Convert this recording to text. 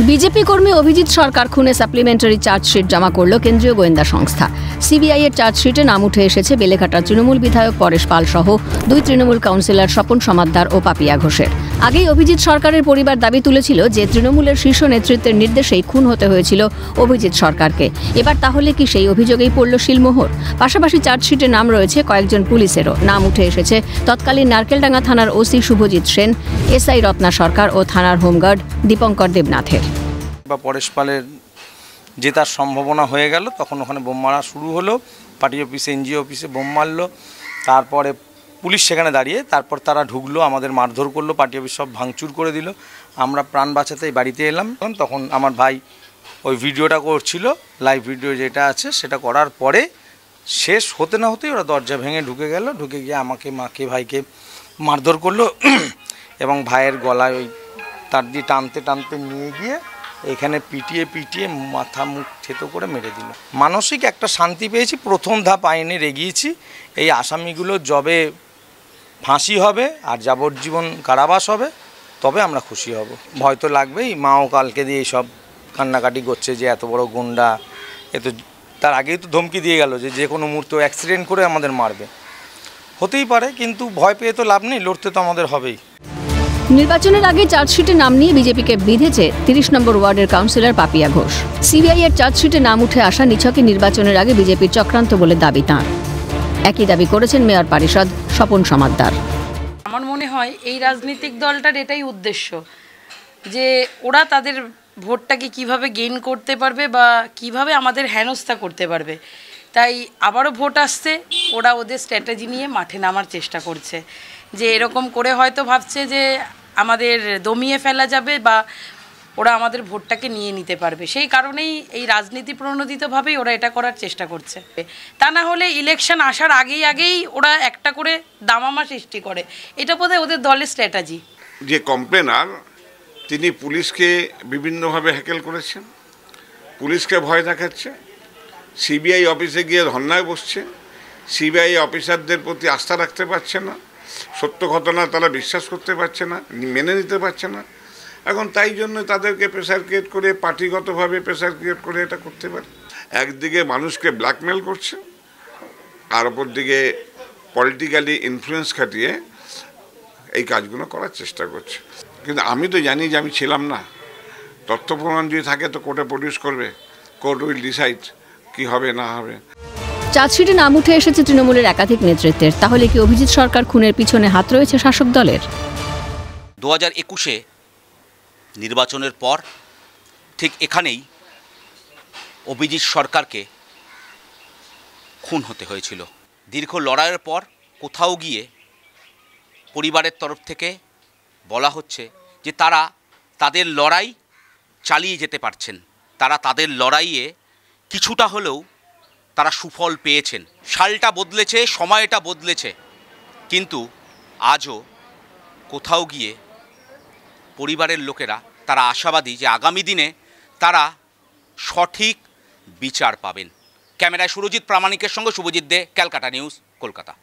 BJP কর্মী অভিজিৎ সরকার খুনে supplementary chargesheet জমা করল কেন্দ্রীয় গোয়েন্দা সংস্থা। সিবিআই এর চার্জশিটে নাম উঠে এসেছে বেলেঘাটার তৃণমূল বিধায়ক পরেশ পাল সহ 2 তৃণমূল কাউন্সিলর স্বপন সমাদ্দার ও পাপিয়া ঘোষের। আগেই অভিজিৎ সরকারের পরিবার দাবি তুলেছিল যে তৃণমূলের শীর্ষ নেতৃত্বের নির্দেশেই খুন হতে হয়েছিল অভিজিৎ সরকারকে। এবার তাহলে কি সেই অভিযোগেই পড়ল শিলমোহর? পাশাপাশি চার্জশিটে নাম রয়েছে কয়েকজন পুলিশেরও। নাম উঠে এসেছে তৎকালীন নারকেলডাঙ্গা থানার ওসি শুভজিৎ সেন, এসআই রত্না সরকার ও থানার হোমগার্ড দীপঙ্কর দেবনাথের। বা পরেশ পালের জেতার সম্ভাবনা হয়ে গেল, তখন ওখানে বোম মারা শুরু হলো। পার্টি অফিসে, এনজিও অফিসে বোম মারলো। তারপরে পুলিশ সেখানে দাঁড়িয়ে, তারপর তারা ঢুকলো, আমাদের মারধর করলো, পার্টি অফিস সব ভাঙচুর করে দিল। আমরা প্রাণ বাঁচাতেই বাড়িতে এলাম। তখন আমার ভাই ওই ভিডিওটা করছিল, লাইভ ভিডিও যেটা আছে সেটা করার পরে শেষ হতে না হতেই ওরা দরজা ভেঙে ঢুকে গেল। ঢুকে গিয়ে আমাকে, মাকে, ভাইকে মারধর করলো এবং ভাইয়ের গলায় ওই তার দিয়ে টানতে টানতে নিয়ে গিয়ে এখানে পিটিয়ে পিটিয়ে মাথা মুখ থেতো করে মেরে দিল। মানসিক একটা শান্তি পেয়েছি। প্রথম ধাপ আইনের এগিয়েছি। এই আসামিগুলো যবে ফাঁসি হবে আর যাবজ্জীবন কারাবাস হবে তবে আমরা খুশি হব। ভয় তো লাগবেই। মাও কালকে দিয়ে সব কান্নাকাটি করছে যে এত বড় গুন্ডা, তার আগেই তো ধমকি দিয়ে গেল যে কোনো মুহূর্তে অ্যাক্সিডেন্ট করে আমাদের মারবে। হতেই পারে, কিন্তু ভয় পেয়ে তো লাভ নেই, লড়তে তো আমাদের হবেই। নির্বাচনের আগে চার্জশিটে নাম নিয়ে বিজেপিকে বিঁধেছে 30 নম্বর ওয়ার্ডের কাউন্সিলর পাপিয়া ঘোষ। সিবিআই এর চার্জশিটে নাম উঠে আসা নিছকে নির্বাচনের আগে বিজেপির চক্রান্ত বলে দাবি তাঁর। একই দাবি করেছেন মেয়র পরিষদ স্বপন সমাদ্দার। আমার মনে হয় এই রাজনৈতিক দলটার এটাই উদ্দেশ্য যে ওরা তাদের ভোটটাকে কিভাবে গেইন করতে পারবে বা কিভাবে আমাদের হেনস্থা করতে পারবে। তাই আবারও ভোট আসছে, ওরা ওদের স্ট্র্যাটেজি নিয়ে মাঠে নামার চেষ্টা করছে। যে এরকম করে হয়তো ভাবছে যে আমাদের দমিয়ে ফেলা যাবে বা ওরা আমাদের ভোটটাকে নিয়ে নিতে পারবে। সেই কারণেই এই রাজনীতি প্রণোদিতভাবেই ওরা এটা করার চেষ্টা করছে। তা না হলে ইলেকশন আসার আগেই ওরা একটা করে দামামা সৃষ্টি করে। এটা বোধহয় ওদের দলের স্ট্র্যাটেজি। যে কমপ্লেনার তিনি পুলিশকে বিভিন্নভাবে হ্যাকেল করেছেন, পুলিশকে ভয় দেখাচ্ছে, সিবিআই অফিসে গিয়ে ধর্নায় বসছে, সিবিআই অফিসারদের প্রতি আস্থা রাখতে পারছে না, সত্য ঘটনা তারা বিশ্বাস করতে পারছে না, মেনে নিতে পারছে না। এখন তাই জন্য তাদেরকে প্রেসার ক্রিয়েট করে, পার্টিগতভাবে প্রেসার ক্রিয়েট করে এটা করতে পারে। একদিকে মানুষকে ব্ল্যাকমেল করছে, আর অপর দিকে পলিটিক্যালি ইনফ্লুয়েন্স খাটিয়ে এই কাজগুলো করার চেষ্টা করছে। কিন্তু আমি তো জানি যে আমি ছিলাম না। তথ্য প্রমাণ যদি থাকে তো কোর্টে প্রডিউস করবে, কোর্ট উইল ডিসাইড কি হবে না হবে। চার্জশিটে নাম উঠে এসেছে তৃণমূলের একাধিক নেতৃত্বের। তাহলে কি অভিজিৎ সরকার খুনের পিছনে হাত রয়েছে শাসক দলের? 2021-এ নির্বাচনের পর ঠিক এখানেই অভিজিৎ সরকারকে খুন হতে হয়েছিল। দীর্ঘ লড়াইয়ের পর কোথাও গিয়ে পরিবারের তরফ থেকে বলা হচ্ছে যে তারা তাদের লড়াই চালিয়ে যেতে পারছেন, তারা তাদের লড়াইয়ে কিছুটা হলেও তারা সুফল পেয়েছেন। সালটা বদলেছে, সময়টা বদলেছে, কিন্তু আজও কোথাও গিয়ে পরিবারের লোকেরা তারা আশাবাদী যে আগামী দিনে তারা সঠিক বিচার পাবেন। ক্যামেরায় সুরজিৎ প্রামাণিকের সঙ্গে শুভজিৎ দে, ক্যালকাটা নিউজ, কলকাতা।